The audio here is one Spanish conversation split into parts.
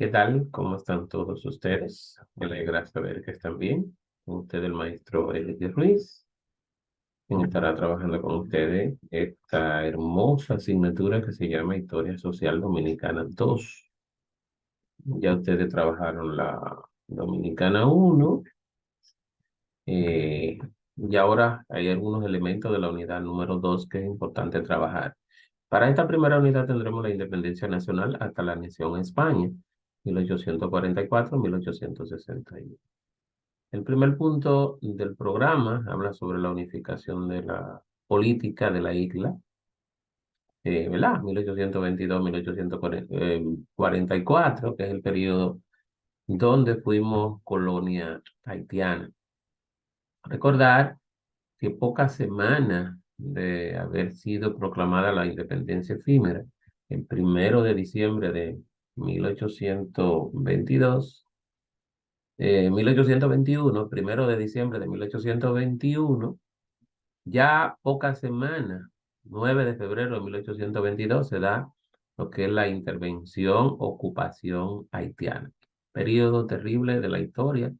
¿Qué tal? ¿Cómo están todos ustedes? Me alegra saber que están bien. Con usted el maestro Eddie Ruiz, quien estará trabajando con ustedes esta hermosa asignatura que se llama Historia Social Dominicana 2. Ya ustedes trabajaron la Dominicana 1 y ahora hay algunos elementos de la unidad número 2 que es importante trabajar. Para esta primera unidad tendremos la independencia nacional hasta la anexión a España, 1844-1861. El primer punto del programa habla sobre la unificación de la política de la isla, ¿verdad? 1822-1844, que es el periodo donde fuimos colonia haitiana. Recordar que pocas semanas de haber sido proclamada la independencia efímera, el 1 de diciembre de 1822, 1821, 1 de diciembre de 1821, ya pocas semanas, 9 de febrero de 1822, se da lo que es la intervención, ocupación haitiana. Periodo terrible de la historia,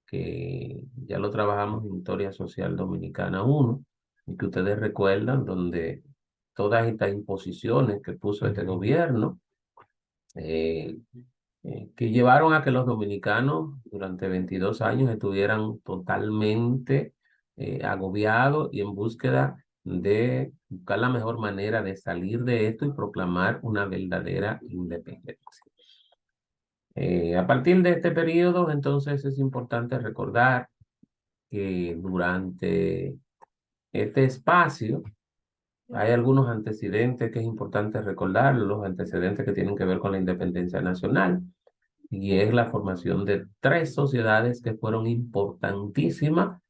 que ya lo trabajamos en Historia Social Dominicana 1, y que ustedes recuerdan, donde todas estas imposiciones que puso este gobierno, eh, que llevaron a que los dominicanos durante 22 años estuvieran totalmente agobiados y en búsqueda de buscar la mejor manera de salir de esto y proclamar una verdadera independencia. A partir de este periodo, entonces es importante recordar que durante este espacio hay algunos antecedentes que es importante recordar, los antecedentes que tienen que ver con la independencia nacional, y es la formación de tres sociedades que fueron importantísimas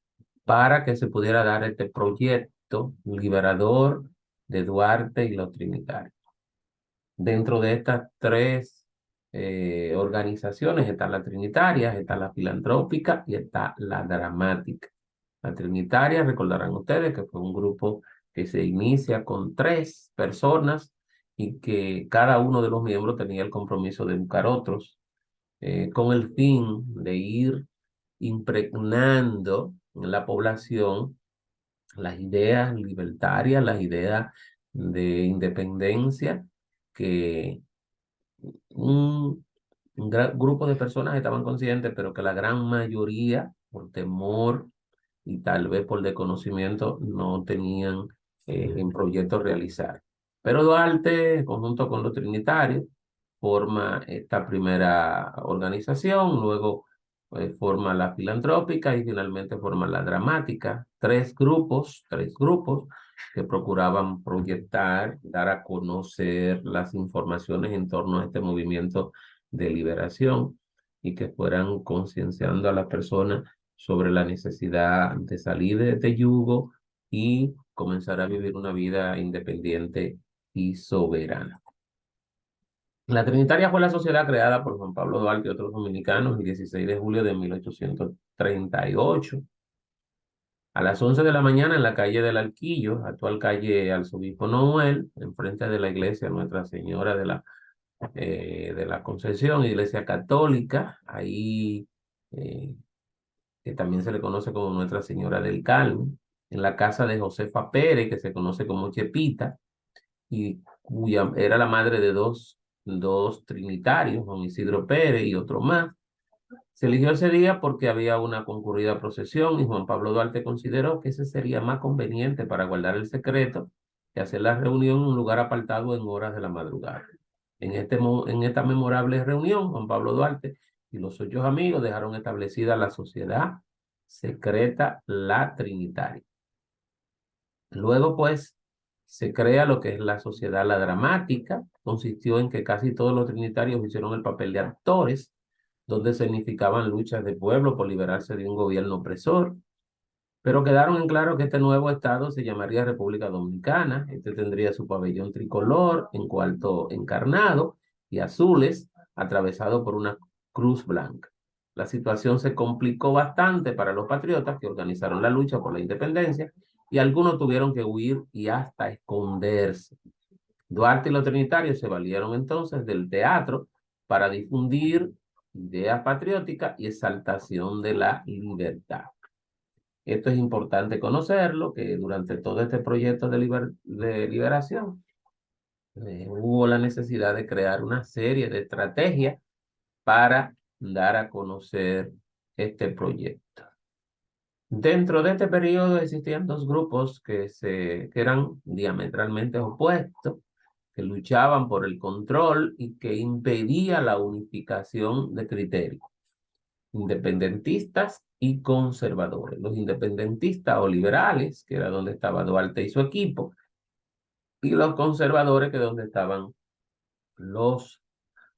para que se pudiera dar este proyecto liberador de Duarte y los Trinitarios. Dentro de estas tres organizaciones está la Trinitaria, está la Filantrópica y está la Dramática. La Trinitaria, recordarán ustedes que fue un grupo que se inicia con tres personas y que cada uno de los miembros tenía el compromiso de buscar otros, con el fin de ir impregnando en la población las ideas libertarias, las ideas de independencia que un, un gran grupo de personas estaban conscientes, pero que la gran mayoría, por temor y tal vez por desconocimiento, no tenían en proyecto realizar. Pero Duarte, en conjunto con los trinitarios, forma esta primera organización, luego forma la filantrópica y finalmente forma la dramática. Tres grupos que procuraban proyectar, dar a conocer las informaciones en torno a este movimiento de liberación y que fueran concienciando a las personas sobre la necesidad de salir de este yugo y comenzar a vivir una vida independiente y soberana. La Trinitaria fue la sociedad creada por Juan Pablo Duarte y otros dominicanos el 16 de julio de 1838. A las 11 de la mañana en la calle del Alquillo, actual calle Arzobispo Noel, enfrente de la iglesia Nuestra Señora de la Concepción, iglesia católica, ahí que también se le conoce como Nuestra Señora del Carmen, en la casa de Josefa Pérez, que se conoce como Chepita, y cuya era la madre de dos trinitarios, Juan Isidro Pérez y otro más. Se eligió ese día porque había una concurrida procesión y Juan Pablo Duarte consideró que ese sería más conveniente para guardar el secreto que hacer la reunión en un lugar apartado en horas de la madrugada. En esta memorable reunión, Juan Pablo Duarte y los 8 amigos dejaron establecida la sociedad secreta La Trinitaria. Luego, pues, se crea lo que es la sociedad La Dramática. Consistió en que casi todos los trinitarios hicieron el papel de actores, donde significaban luchas de pueblo por liberarse de un gobierno opresor. Pero quedaron en claro que este nuevo estado se llamaría República Dominicana. Este tendría su pabellón tricolor en cuarto encarnado y azules, atravesado por una cruz blanca. La situación se complicó bastante para los patriotas que organizaron la lucha por la independencia y algunos tuvieron que huir y hasta esconderse. Duarte y los trinitarios se valieron entonces del teatro para difundir ideas patrióticas y exaltación de la libertad. Esto es importante conocerlo, que durante todo este proyecto de liberación hubo la necesidad de crear una serie de estrategias para dar a conocer este proyecto. Dentro de este periodo existían dos grupos que eran diametralmente opuestos, que luchaban por el control y que impedía la unificación de criterios: independentistas y conservadores. Los independentistas o liberales, que era donde estaba Duarte y su equipo, y los conservadores, que es donde estaban los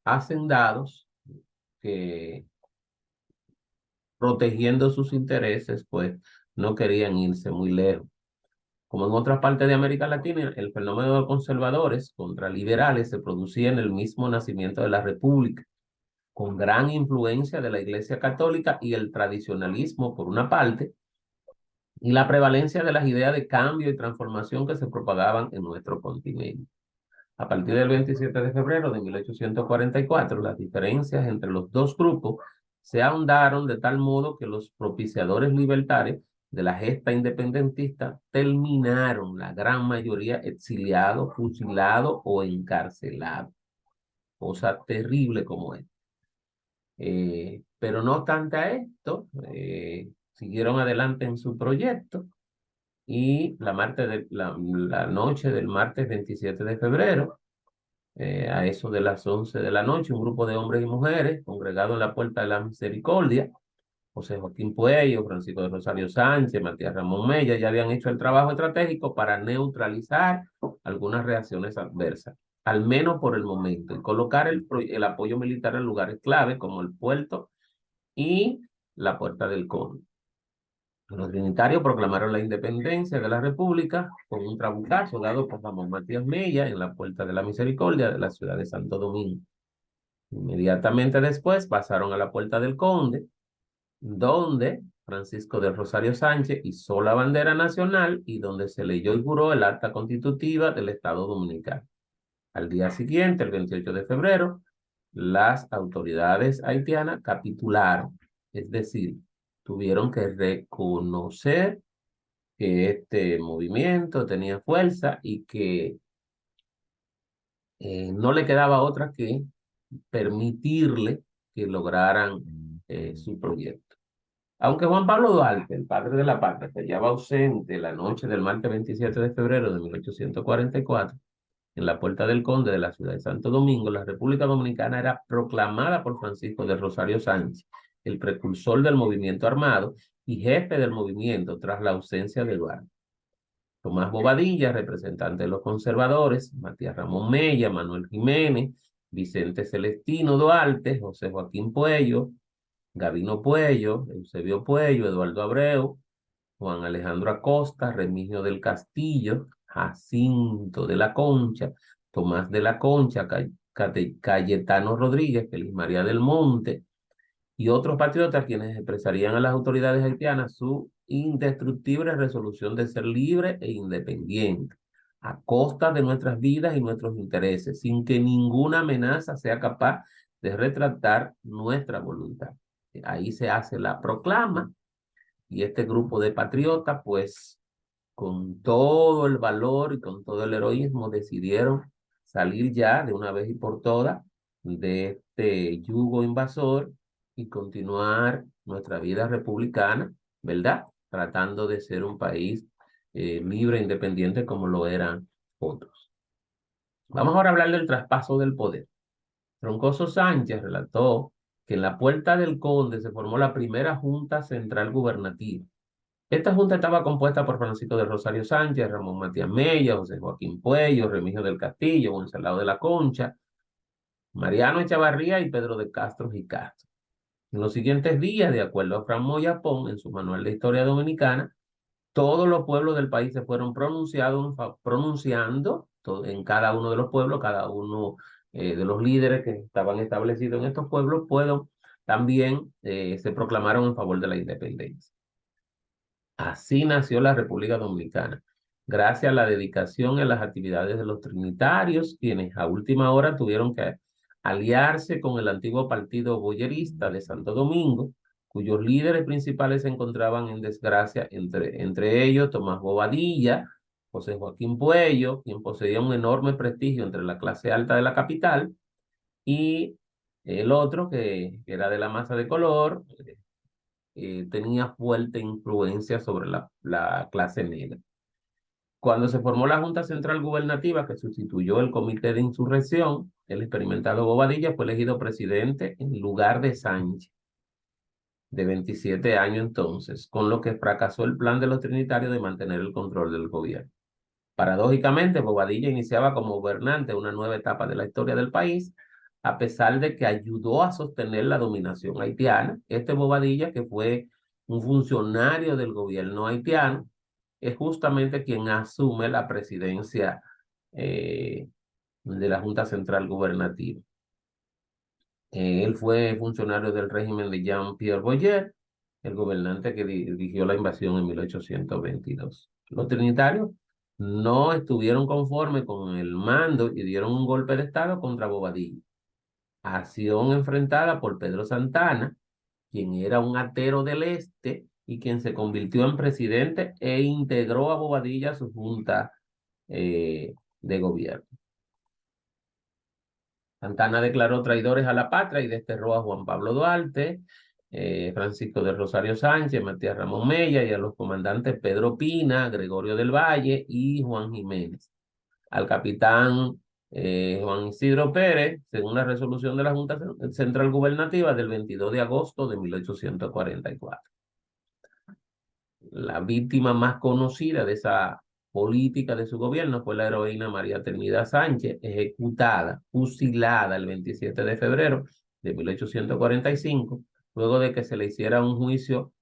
hacendados, que protegiendo sus intereses, pues no querían irse muy lejos. Como en otras partes de América Latina, el fenómeno de conservadores contra liberales se producía en el mismo nacimiento de la República, con gran influencia de la Iglesia Católica y el tradicionalismo por una parte, y la prevalencia de las ideas de cambio y transformación que se propagaban en nuestro continente. A partir del 27 de febrero de 1844, las diferencias entre los dos grupos se ahondaron de tal modo que los propiciadores libertarios de la gesta independentista terminaron, la gran mayoría, exiliados, fusilados o encarcelados. Cosa terrible como es. Pero no obstante a esto, siguieron adelante en su proyecto y la noche del martes 27 de febrero, a eso de las 11 de la noche, un grupo de hombres y mujeres congregados en la Puerta de la Misericordia, José Joaquín Puello, Francisco de Rosario Sánchez, Matías Ramón Mella, ya habían hecho el trabajo estratégico para neutralizar algunas reacciones adversas, al menos por el momento, y colocar el apoyo militar en lugares clave como el puerto y la Puerta del Conde. Los trinitarios proclamaron la independencia de la República con un trabucazo dado por Ramón Matías Mella en la Puerta de la Misericordia de la ciudad de Santo Domingo. Inmediatamente después pasaron a la Puerta del Conde, donde Francisco de Rosario Sánchez hizo la bandera nacional y donde se leyó y juró el acta constitutiva del Estado Dominicano. Al día siguiente, el 28 de febrero, las autoridades haitianas capitularon, es decir, tuvieron que reconocer que este movimiento tenía fuerza y que no le quedaba otra que permitirle que lograran su proyecto. Aunque Juan Pablo Duarte, el padre de la patria, se hallaba ausente la noche del martes 27 de febrero de 1844, en la Puerta del Conde de la ciudad de Santo Domingo, la República Dominicana era proclamada por Francisco de Rosario Sánchez, el precursor del movimiento armado y jefe del movimiento tras la ausencia de Duarte. Tomás Bobadilla, representante de los conservadores, Matías Ramón Mella, Manuel Jiménez, Vicente Celestino Duarte, José Joaquín Puello, Gavino Puello, Eusebio Puello, Eduardo Abreu, Juan Alejandro Acosta, Remigio del Castillo, Jacinto de la Concha, Tomás de la Concha, Cayetano Rodríguez, Feliz María del Monte y otros patriotas quienes expresarían a las autoridades haitianas su indestructible resolución de ser libre e independiente, a costa de nuestras vidas y nuestros intereses, sin que ninguna amenaza sea capaz de retractar nuestra voluntad. Ahí se hace la proclama y este grupo de patriotas, pues, con todo el valor y con todo el heroísmo, decidieron salir ya de una vez y por todas de este yugo invasor y continuar nuestra vida republicana, ¿verdad? Tratando de ser un país libre e independiente como lo eran otros. Vamos ahora a hablar del traspaso del poder. Troncoso Sánchez relató que en la Puerta del Conde se formó la primera Junta Central Gubernativa. Esta junta estaba compuesta por Francisco de Rosario Sánchez, Ramón Matías Mella, José Joaquín Puello, Remigio del Castillo, Gonzalo de la Concha, Mariano Echavarría y Pedro de Castro y Castro. En los siguientes días, de acuerdo a Fran Moyapón, en su Manual de Historia Dominicana, todos los pueblos del país se fueron pronunciando en cada uno de los pueblos, cada uno de los líderes que estaban establecidos en estos pueblos, también se proclamaron en favor de la independencia. Así nació la República Dominicana, gracias a la dedicación en las actividades de los trinitarios, quienes a última hora tuvieron que aliarse con el antiguo partido boyerista de Santo Domingo, cuyos líderes principales se encontraban en desgracia, entre ellos Tomás Bobadilla, José Joaquín Puello, quien poseía un enorme prestigio entre la clase alta de la capital, y el otro, que era de la masa de color, tenía fuerte influencia sobre la clase negra. Cuando se formó la Junta Central Gubernativa que sustituyó el Comité de Insurrección, el experimentado Bobadilla fue elegido presidente en lugar de Sánchez, de 27 años entonces, con lo que fracasó el plan de los trinitarios de mantener el control del gobierno. Paradójicamente, Bobadilla iniciaba como gobernante una nueva etapa de la historia del país, a pesar de que ayudó a sostener la dominación haitiana. Este Bobadilla, que fue un funcionario del gobierno haitiano, es justamente quien asume la presidencia de la Junta Central Gubernativa. Él fue funcionario del régimen de Jean-Pierre Boyer, el gobernante que dirigió la invasión en 1822. Los trinitarios no estuvieron conformes con el mando y dieron un golpe de estado contra Bobadilla. Acción enfrentada por Pedro Santana, quien era un atero del este y quien se convirtió en presidente e integró a Bobadilla a su junta de gobierno. Santana declaró traidores a la patria y desterró a Juan Pablo Duarte, Francisco de Rosario Sánchez, Matías Ramón Mella y a los comandantes Pedro Pina, Gregorio del Valle y Juan Jiménez. Al capitán Juan Isidro Pérez, según la resolución de la Junta Central Gubernativa del 22 de agosto de 1844. La víctima más conocida de esa política de su gobierno fue la heroína María Trinidad Sánchez, ejecutada, fusilada el 27 de febrero de 1845, luego de que se le hiciera un juicio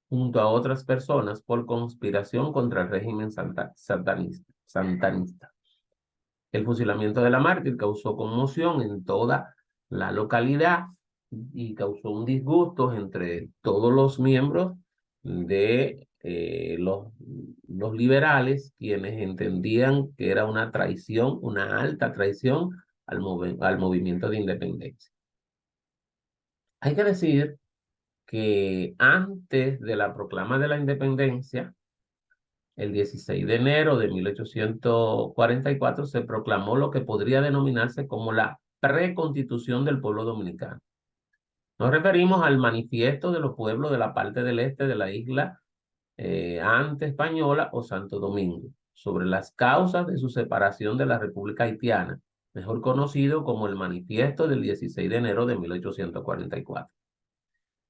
junto a otras personas por conspiración contra el régimen santanista. El fusilamiento de la mártir causó conmoción en toda la localidad y causó un disgusto entre todos los miembros de los liberales, quienes entendían que era una traición, una alta traición al movimiento de independencia. Hay que decir que antes de la proclama de la independencia, el 16 de enero de 1844 se proclamó lo que podría denominarse como la preconstitución del pueblo dominicano. Nos referimos al manifiesto de los pueblos de la parte del este de la isla ante española o Santo Domingo, sobre las causas de su separación de la República Haitiana, mejor conocido como el manifiesto del 16 de enero de 1844.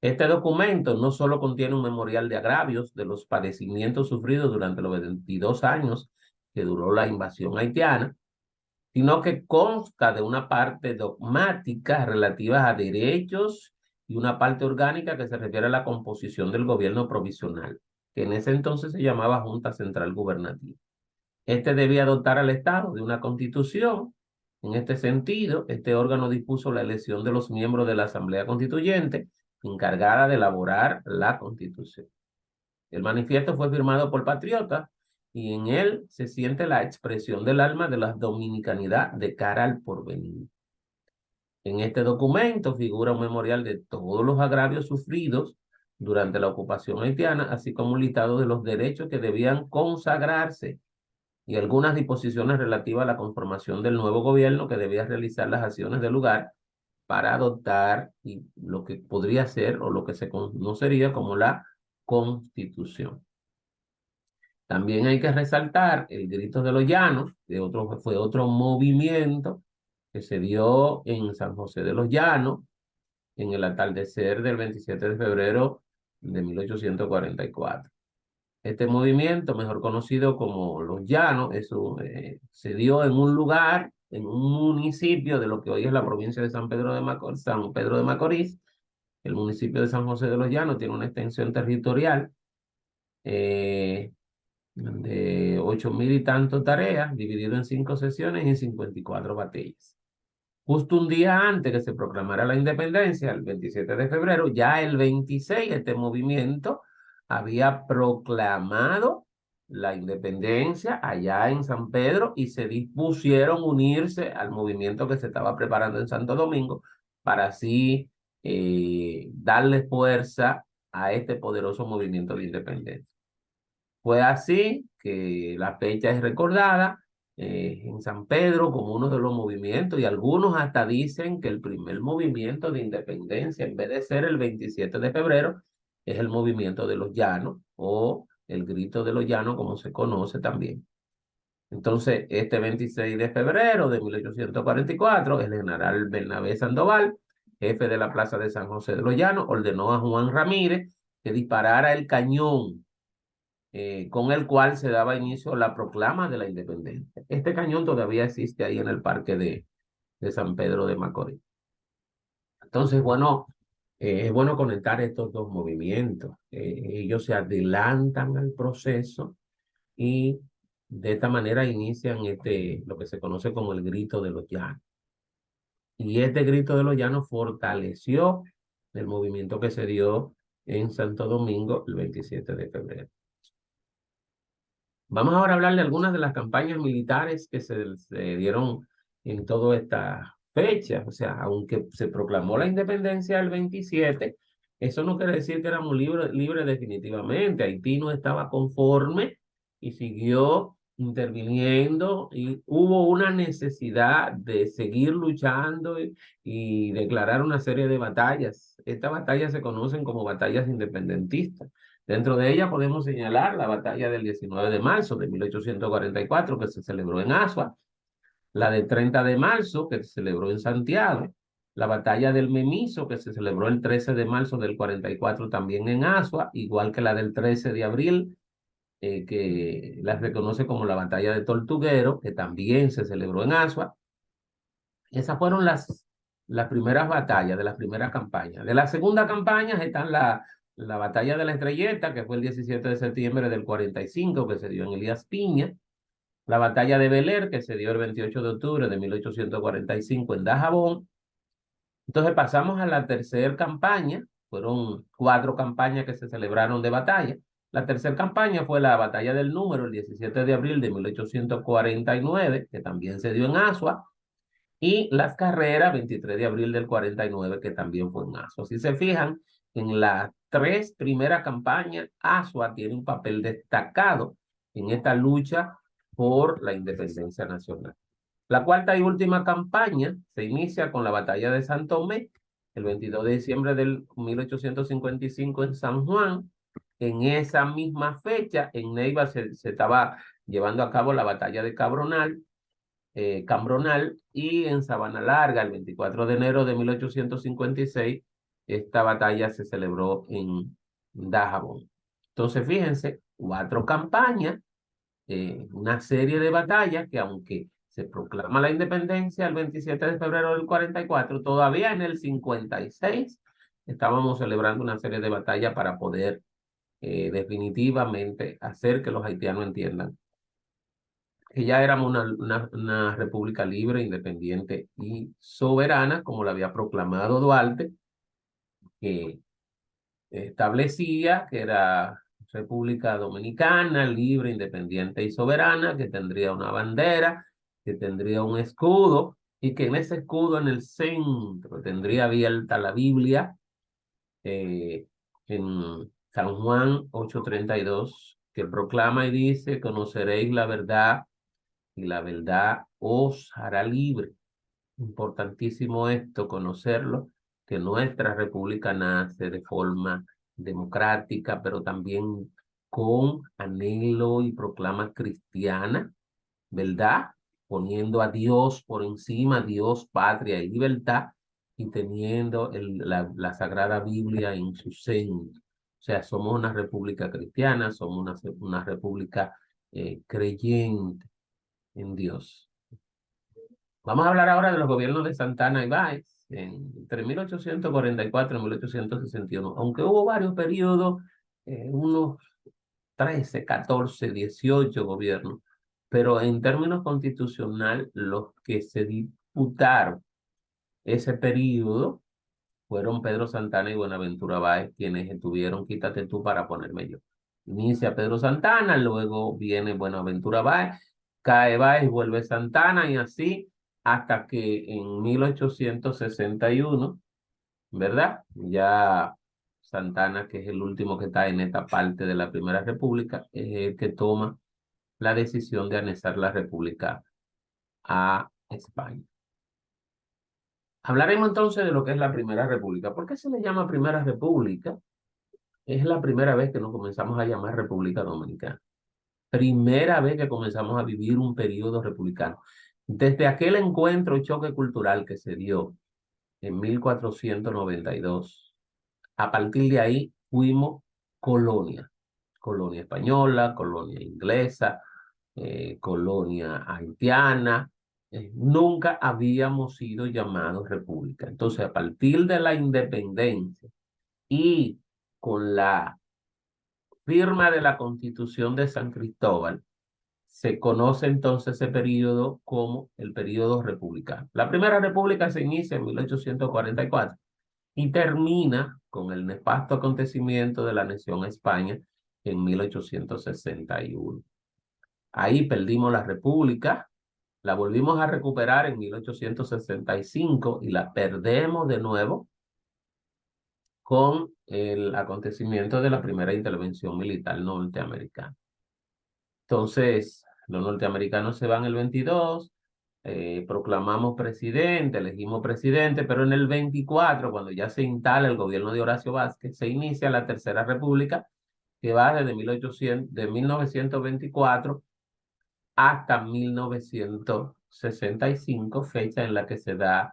Este documento no solo contiene un memorial de agravios de los padecimientos sufridos durante los 22 años que duró la invasión haitiana, sino que consta de una parte dogmática relativa a derechos y una parte orgánica que se refiere a la composición del gobierno provisional, que en ese entonces se llamaba Junta Central Gubernativa. Este debía dotar al Estado de una constitución. En este sentido, este órgano dispuso la elección de los miembros de la Asamblea Constituyente, encargada de elaborar la Constitución. El manifiesto fue firmado por patriotas y en él se siente la expresión del alma de la dominicanidad de cara al porvenir. En este documento figura un memorial de todos los agravios sufridos durante la ocupación haitiana, así como un listado de los derechos que debían consagrarse y algunas disposiciones relativas a la conformación del nuevo gobierno que debía realizar las acciones del lugar para adoptar lo que podría ser o lo que se conocería como la Constitución. También hay que resaltar el Grito de los Llanos, fue otro movimiento que se dio en San José de los Llanos en el atardecer del 27 de febrero de 1844. Este movimiento, mejor conocido como Los Llanos, se dio en un lugar, en un municipio de lo que hoy es la provincia de San Pedro de Macorís. El municipio de San José de los Llanos tiene una extensión territorial de 8.000 y tantos tareas, dividido en 5 sesiones y 54 batallas. Justo un día antes que se proclamara la independencia, el 27 de febrero, ya el 26 este movimiento había proclamado la independencia allá en San Pedro y se dispusieron unirse al movimiento que se estaba preparando en Santo Domingo para así darle fuerza a este poderoso movimiento de independencia. Fue así que la fecha es recordada en San Pedro como uno de los movimientos y algunos hasta dicen que el primer movimiento de independencia, en vez de ser el 27 de febrero, es el movimiento de los llanos o el grito de los llanos, como se conoce también. Entonces, este 26 de febrero de 1844, el general Bernabé Sandoval, jefe de la plaza de San José de los Llanos, ordenó a Juan Ramírez que disparara el cañón con el cual se daba inicio a la proclama de la independencia. Este cañón todavía existe ahí en el parque de San Pedro de Macorís. Entonces, bueno, es bueno conectar estos dos movimientos. Ellos se adelantan al proceso y de esta manera inician lo que se conoce como el grito de los llanos. Y este grito de los llanos fortaleció el movimiento que se dio en Santo Domingo el 27 de febrero. Vamos ahora a hablar de algunas de las campañas militares que se dieron en toda esta fecha. O sea, aunque se proclamó la independencia el 27, eso no quiere decir que éramos libres definitivamente. Haití no estaba conforme y siguió interviniendo y hubo una necesidad de seguir luchando y declarar una serie de batallas. Estas batallas se conocen como batallas independentistas. Dentro de ella podemos señalar la batalla del 19 de marzo de 1844 que se celebró en Asua, la del 30 de marzo que se celebró en Santiago, la batalla del Memiso que se celebró el 13 de marzo del 44 también en Asua, igual que la del 13 de abril, que la reconoce como la batalla de Tortuguero, que también se celebró en Asua. Esas fueron las primeras batallas de las primeras campañas. De la segunda campaña están la batalla de la Estrelleta, que fue el 17 de septiembre del 45, que se dio en Elías Piña. La batalla de Beler, que se dio el 28 de octubre de 1845 en Dajabón. Entonces pasamos a la tercera campaña. Fueron 4 campañas que se celebraron de batalla. La tercera campaña fue la batalla del Número, el 17 de abril de 1849, que también se dio en Asua. Y las carreras, 23 de abril del 49, que también fue en Asua. Si se fijan, en las 3 primeras campañas, Asua tiene un papel destacado en esta lucha por la independencia nacional. La cuarta y última campaña se inicia con la batalla de San Tomé, el 22 de diciembre del 1855 en San Juan. En esa misma fecha, en Neiva se estaba llevando a cabo la batalla de Cambronal, y en Sabana Larga, el 24 de enero de 1856, esta batalla se celebró en Dajabón. Entonces, fíjense, 4 campañas, una serie de batallas que aunque se proclama la independencia el 27 de febrero del 44, todavía en el 56 estábamos celebrando una serie de batallas para poder definitivamente hacer que los haitianos entiendan que ya éramos una república libre, independiente y soberana, como la había proclamado Duarte, que establecía que era República Dominicana, libre, independiente y soberana, que tendría una bandera, que tendría un escudo, y que en ese escudo en el centro tendría abierta la Biblia, eh, en San Juan 8:32, que proclama y dice: conoceréis la verdad y la verdad os hará libre. Importantísimo esto, conocerlo, que nuestra república nace de forma democrática, pero también con anhelo y proclama cristiana, ¿verdad? Poniendo a Dios por encima, Dios, patria y libertad, y teniendo la Sagrada Biblia en su centro. O sea, somos una república cristiana, somos una república creyente en Dios. Vamos a hablar ahora de los gobiernos de Santana y Báez entre 1844 y 1861, aunque hubo varios periodos, unos 13, 14, 18 gobiernos, pero en términos constitucional, los que se disputaron ese periodo fueron Pedro Santana y Buenaventura Báez, quienes estuvieron, quítate tú para ponerme yo. Inicia Pedro Santana, luego viene Buenaventura Báez, cae Báez, vuelve Santana y así hasta que en 1861, ¿verdad? Ya Santana, que es el último que está en esta parte de la Primera República, es el que toma la decisión de anexar la República a España. Hablaremos entonces de lo que es la Primera República. ¿Por qué se le llama Primera República? Es la primera vez que nos comenzamos a llamar República Dominicana. Primera vez que comenzamos a vivir un periodo republicano. Desde aquel encuentro y choque cultural que se dio en 1492, a partir de ahí fuimos colonia. Colonia española, colonia inglesa, colonia haitiana. Nunca habíamos sido llamados república. Entonces, a partir de la independencia y con la firma de la Constitución de San Cristóbal, se conoce entonces ese periodo como el periodo republicano. La Primera República se inicia en 1844 y termina con el nefasto acontecimiento de la anexión a España en 1861. Ahí perdimos la República, la volvimos a recuperar en 1865 y la perdemos de nuevo con el acontecimiento de la primera intervención militar norteamericana. Entonces, los norteamericanos se van el 22, proclamamos presidente, elegimos presidente, pero en el 24, cuando ya se instala el gobierno de Horacio Vázquez, se inicia la Tercera República, que va desde 1924 hasta 1965, fecha en la que se da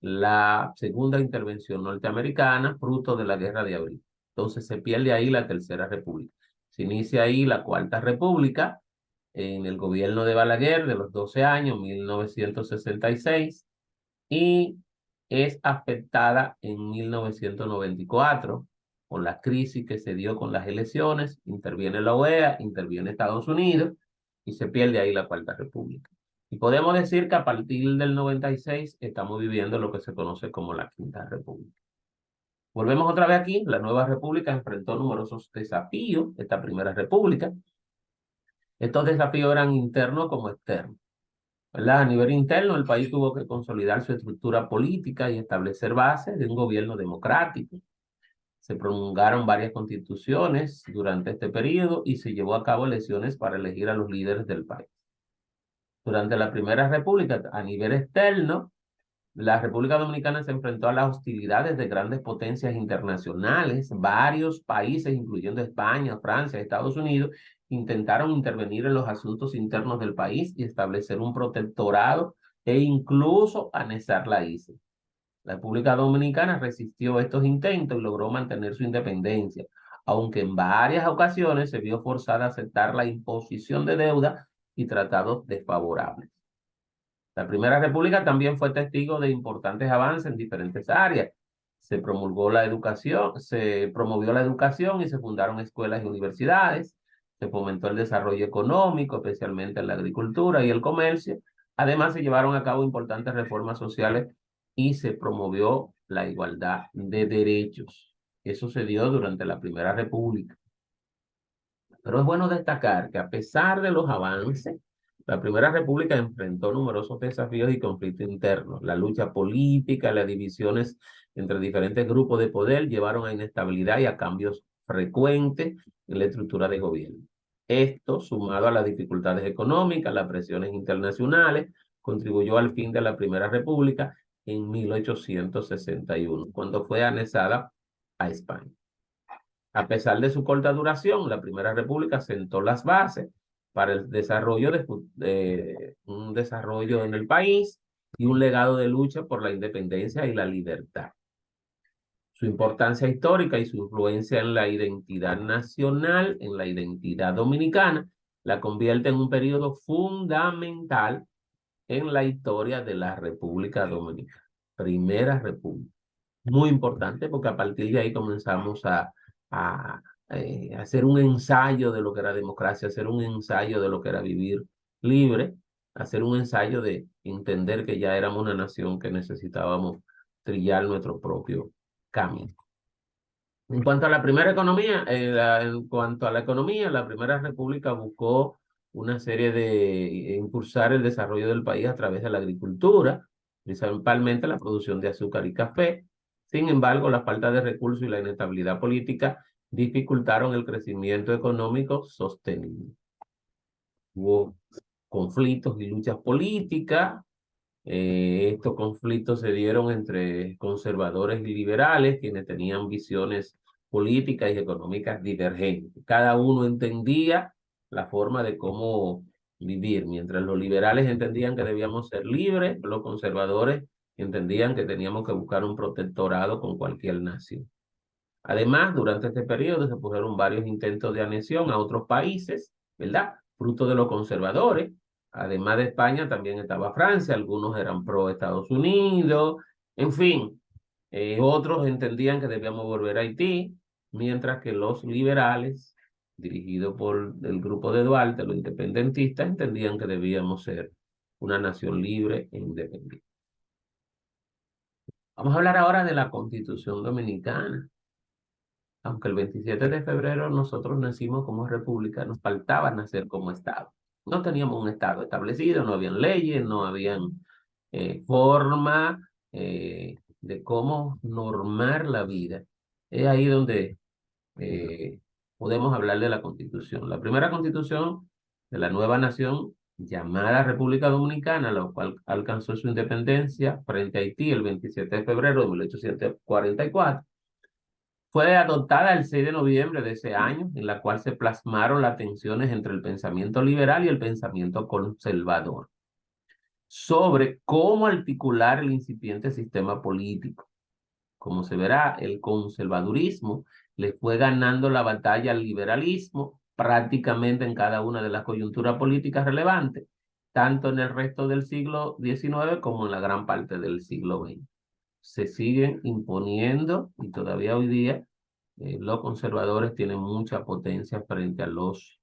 la segunda intervención norteamericana, fruto de la Guerra de Abril. Entonces se pierde ahí la Tercera República. Se inicia ahí la Cuarta República en el gobierno de Balaguer de los 12 años, 1966, y es afectada en 1994 por la crisis que se dio con las elecciones, interviene la OEA, interviene Estados Unidos y se pierde ahí la Cuarta República. Y podemos decir que a partir del 96 estamos viviendo lo que se conoce como la Quinta República. Volvemos otra vez aquí, la nueva república enfrentó numerosos desafíos, esta primera república. Estos desafíos eran internos como externos, ¿verdad? A nivel interno, el país tuvo que consolidar su estructura política y establecer bases de un gobierno democrático. Se promulgaron varias constituciones durante este periodo y se llevó a cabo elecciones para elegir a los líderes del país. Durante la Primera República, a nivel externo, la República Dominicana se enfrentó a las hostilidades de grandes potencias internacionales. Varios países, incluyendo España, Francia, Estados Unidos, intentaron intervenir en los asuntos internos del país y establecer un protectorado e incluso anexar la isla. La República Dominicana resistió estos intentos y logró mantener su independencia, aunque en varias ocasiones se vio forzada a aceptar la imposición de deuda y tratados desfavorables. La Primera República también fue testigo de importantes avances en diferentes áreas. Se promulgó la educación, se promovió la educación y se fundaron escuelas y universidades. Se fomentó el desarrollo económico, especialmente en la agricultura y el comercio. Además, se llevaron a cabo importantes reformas sociales y se promovió la igualdad de derechos. Eso se dio durante la Primera República. Pero es bueno destacar que a pesar de los avances, la Primera República enfrentó numerosos desafíos y conflictos internos. La lucha política, las divisiones entre diferentes grupos de poder llevaron a inestabilidad y a cambios frecuentes en la estructura de gobierno. Esto, sumado a las dificultades económicas, las presiones internacionales, contribuyó al fin de la Primera República en 1861, cuando fue anexada a España. A pesar de su corta duración, la Primera República sentó las bases para el desarrollo de un desarrollo en el país y un legado de lucha por la independencia y la libertad. Su importancia histórica y su influencia en la identidad nacional, en la identidad dominicana, la convierte en un periodo fundamental en la historia de la República Dominicana. Primera República. Muy importante porque a partir de ahí comenzamos a hacer un ensayo de lo que era democracia, hacer un ensayo de lo que era vivir libre, hacer un ensayo de entender que ya éramos una nación que necesitábamos trillar nuestro propio camino. En cuanto a la primera economía, en cuanto a la economía, la Primera República buscó una serie de impulsar el desarrollo del país a través de la agricultura, principalmente la producción de azúcar y café. Sin embargo, la falta de recursos y la inestabilidad política dificultaron el crecimiento económico sostenible. Hubo conflictos y luchas políticas. Estos conflictos se dieron entre conservadores y liberales, quienes tenían visiones políticas y económicas divergentes. Cada uno entendía la forma de cómo vivir. Mientras los liberales entendían que debíamos ser libres, los conservadores entendían que teníamos que buscar un protectorado con cualquier nación. Además, durante este periodo se pusieron varios intentos de anexión a otros países, ¿verdad? Fruto de los conservadores. Además de España, también estaba Francia, algunos eran pro Estados Unidos, en fin, otros entendían que debíamos volver a Haití, mientras que los liberales, dirigidos por el grupo de Duarte, los independentistas, entendían que debíamos ser una nación libre e independiente. Vamos a hablar ahora de la Constitución Dominicana. Aunque el 27 de febrero nosotros nacimos como república, nos faltaba nacer como Estado. No teníamos un Estado establecido, no habían leyes, no habían forma de cómo normar la vida. Es ahí donde podemos hablar de la Constitución. La primera Constitución de la nueva nación llamada República Dominicana, la cual alcanzó su independencia frente a Haití el 27 de febrero de 1844. Fue adoptada el 6 de noviembre de ese año, en la cual se plasmaron las tensiones entre el pensamiento liberal y el pensamiento conservador sobre cómo articular el incipiente sistema político. Como se verá, el conservadurismo le fue ganando la batalla al liberalismo prácticamente en cada una de las coyunturas políticas relevantes, tanto en el resto del siglo XIX como en la gran parte del siglo XX. Se siguen imponiendo y todavía hoy día los conservadores tienen mucha potencia frente a los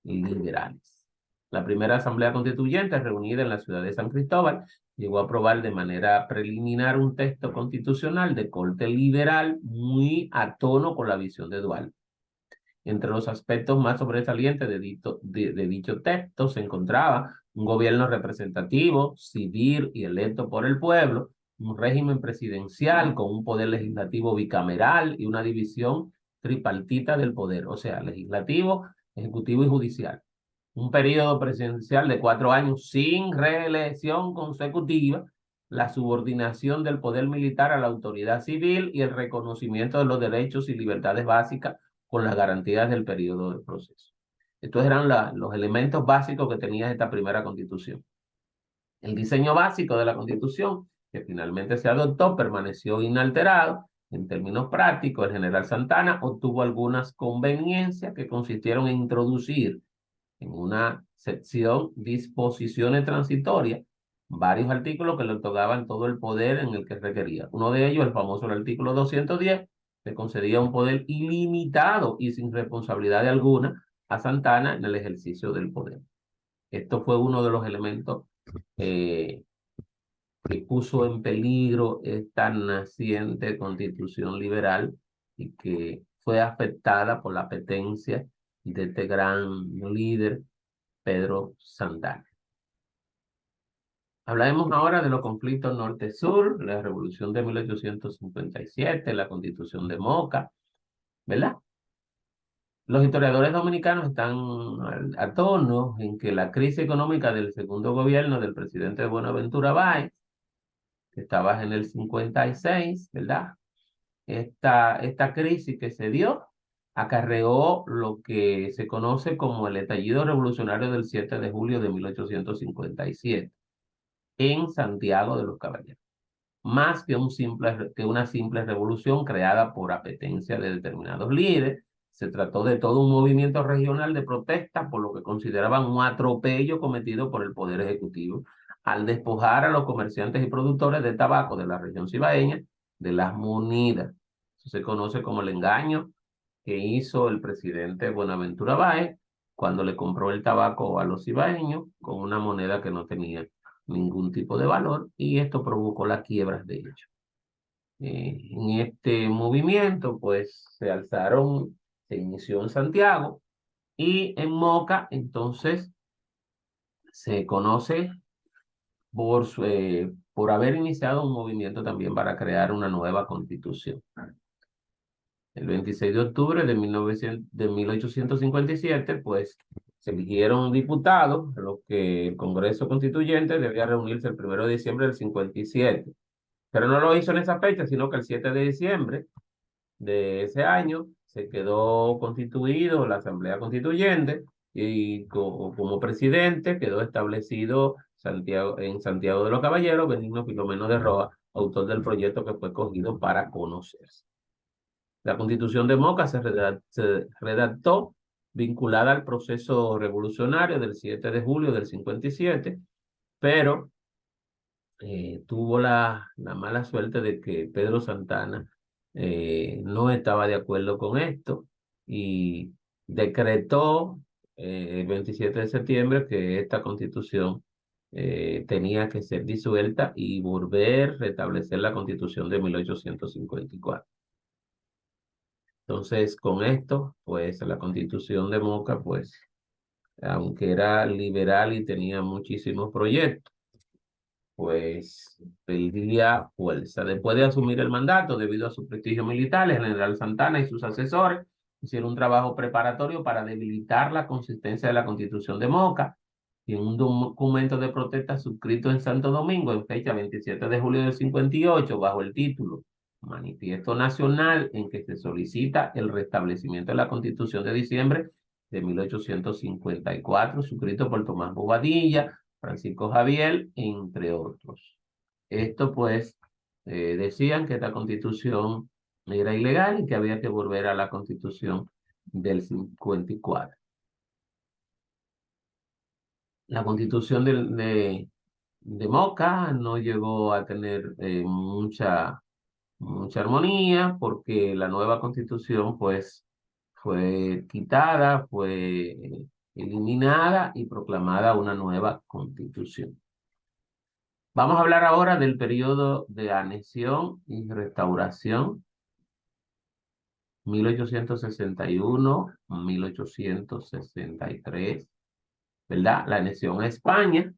liberales. La primera Asamblea Constituyente, reunida en la ciudad de San Cristóbal, llegó a aprobar de manera preliminar un texto constitucional de corte liberal muy a tono con la visión de Duarte. Entre los aspectos más sobresalientes de dicho texto se encontraba un gobierno representativo, civil y electo por el pueblo, un régimen presidencial con un poder legislativo bicameral y una división tripartita del poder, o sea, legislativo, ejecutivo y judicial. Un periodo presidencial de 4 años sin reelección consecutiva, la subordinación del poder militar a la autoridad civil y el reconocimiento de los derechos y libertades básicas con las garantías del periodo de proceso. Estos eran los elementos básicos que tenía esta primera constitución. El diseño básico de la constitución, que finalmente se adoptó, permaneció inalterado. En términos prácticos, el general Santana obtuvo algunas conveniencias que consistieron en introducir en una sección disposiciones transitorias varios artículos que le otorgaban todo el poder en el que requería. Uno de ellos, el famoso artículo 210, le concedía un poder ilimitado y sin responsabilidad alguna a Santana en el ejercicio del poder. Esto fue uno de los elementos que puso en peligro esta naciente constitución liberal y que fue afectada por la apetencia de este gran líder, Pedro Santana. Hablaremos ahora de los conflictos norte-sur, la revolución de 1857, la constitución de Moca, ¿verdad? Los historiadores dominicanos están a tono en que la crisis económica del segundo gobierno del presidente Buenaventura Báez, que estaba en el 56, ¿verdad? Esta crisis que se dio acarreó lo que se conoce como el estallido revolucionario del 7 de julio de 1857 en Santiago de los Caballeros, más que una simple revolución creada por apetencia de determinados líderes. Se trató de todo un movimiento regional de protesta por lo que consideraban un atropello cometido por el Poder Ejecutivo al despojar a los comerciantes y productores de tabaco de la región cibaeña de las monedas. Eso se conoce como el engaño que hizo el presidente Buenaventura Báez cuando le compró el tabaco a los cibaeños con una moneda que no tenía ningún tipo de valor, y esto provocó las quiebras de ellos. En este movimiento, pues se alzaron, se inició en Santiago y en Moca, entonces se conoce por haber iniciado un movimiento también para crear una nueva constitución. El 26 de octubre de 1857, pues se eligieron diputados, lo que el Congreso Constituyente debía reunirse el 1 de diciembre del 57. Pero no lo hizo en esa fecha, sino que el 7 de diciembre de ese año se quedó constituido la Asamblea Constituyente y como presidente quedó establecido en Santiago de los Caballeros, Benigno Filomeno de Roa, autor del proyecto que fue cogido para conocerse. La Constitución de Moca se redactó vinculada al proceso revolucionario del 7 de julio del 57, pero tuvo la mala suerte de que Pedro Santana no estaba de acuerdo con esto y decretó el 27 de septiembre que esta constitución tenía que ser disuelta y volver a restablecer la constitución de 1854. Entonces, con esto, pues la constitución de Moca, pues, aunque era liberal y tenía muchísimos proyectos, pues pediría fuerza. Después de asumir el mandato, debido a su prestigio militar, el general Santana y sus asesores hicieron un trabajo preparatorio para debilitar la consistencia de la Constitución de Moca y en un documento de protesta suscrito en Santo Domingo en fecha 27 de julio del 58, bajo el título Manifiesto Nacional, en que se solicita el restablecimiento de la Constitución de diciembre de 1854, suscrito por Tomás Bobadilla, Francisco Javier, entre otros. Esto pues decían que esta constitución era ilegal y que había que volver a la constitución del 54. La constitución de Moca no llegó a tener mucha armonía porque la nueva constitución pues fue quitada, fue eliminada y proclamada una nueva constitución. Vamos a hablar ahora del periodo de anexión y restauración, 1861-1863, ¿verdad? La anexión a España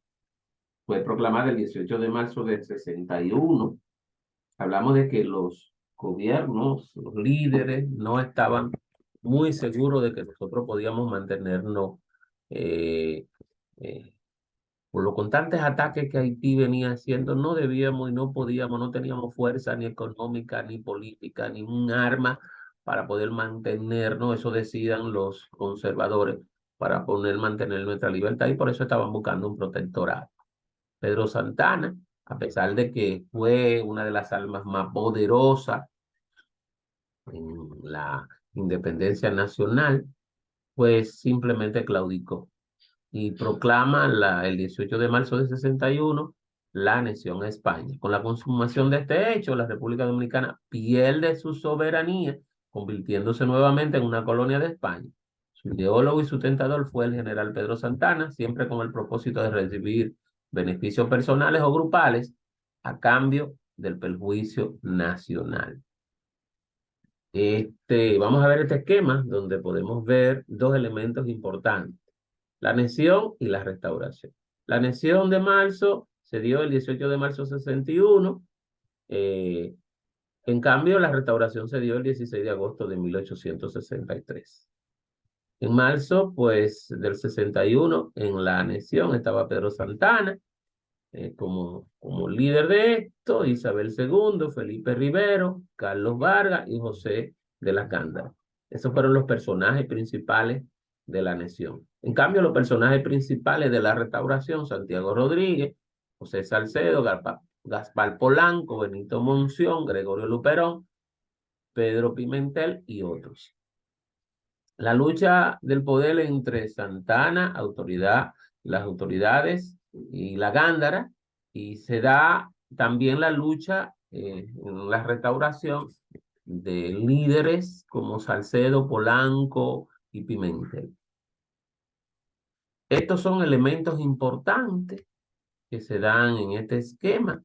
fue proclamada el 18 de marzo del 61. Hablamos de que los gobiernos, los líderes, no estaban muy seguros de que nosotros podíamos mantenernos eh, eh, por los constantes ataques que Haití venía haciendo, no debíamos y no podíamos, no teníamos fuerza ni económica, ni política, ni un arma para poder mantenernos, eso decían los conservadores, para poder mantener nuestra libertad y por eso estaban buscando un protectorado. Pedro Santana, a pesar de que fue una de las almas más poderosas en la independencia nacional, pues simplemente claudicó y proclama el 18 de marzo de 61 la anexión a España. Con la consumación de este hecho, la República Dominicana pierde su soberanía, convirtiéndose nuevamente en una colonia de España. Su ideólogo y sustentador fue el general Pedro Santana, siempre con el propósito de recibir beneficios personales o grupales a cambio del perjuicio nacional. Vamos a ver este esquema donde podemos ver dos elementos importantes: la anexión y la restauración. La anexión de marzo se dio el 18 de marzo de 61. eh, en cambio, la restauración se dio el 16 de agosto de 1863. En marzo, pues, del 61, en la anexión estaba Pedro Santana como líder de esto, Isabel II, Felipe Rivero, Carlos Vargas y José de la Cándara. Esos fueron los personajes principales de la anexión. En cambio, los personajes principales de la restauración, Santiago Rodríguez, José Salcedo, Gaspar Polanco, Benito Monción, Gregorio Luperón, Pedro Pimentel y otros. La lucha del poder entre Santana, las autoridades y la Gándara, y se da también la lucha en la restauración de líderes como Salcedo, Polanco y Pimentel. Estos son elementos importantes que se dan en este esquema.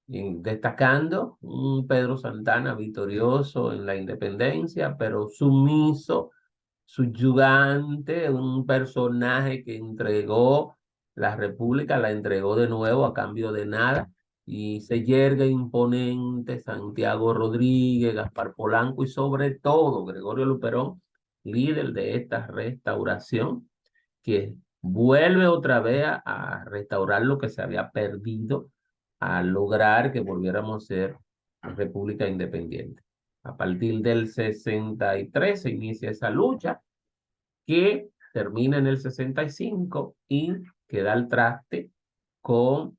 destacando un Pedro Santana victorioso en la independencia, pero sumiso, subyugante, un personaje que entregó la República, la entregó de nuevo a cambio de nada, y se yergue imponente Santiago Rodríguez, Gaspar Polanco y sobre todo Gregorio Luperón, líder de esta restauración, que vuelve otra vez a restaurar lo que se había perdido, a lograr que volviéramos a ser república independiente. A partir del 63 se inicia esa lucha que termina en el 65 y que da el traste con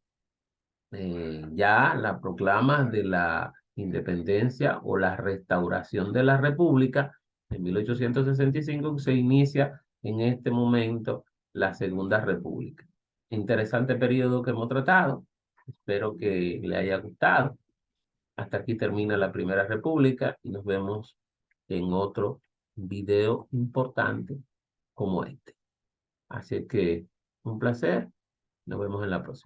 ya la proclama de la independencia o la restauración de la república en 1865. Se inicia en este momento la Segunda República. Interesante periodo que hemos tratado. Espero que le haya gustado. Hasta aquí termina la Primera República y nos vemos en otro video importante como este. Así que un placer. Nos vemos en la próxima.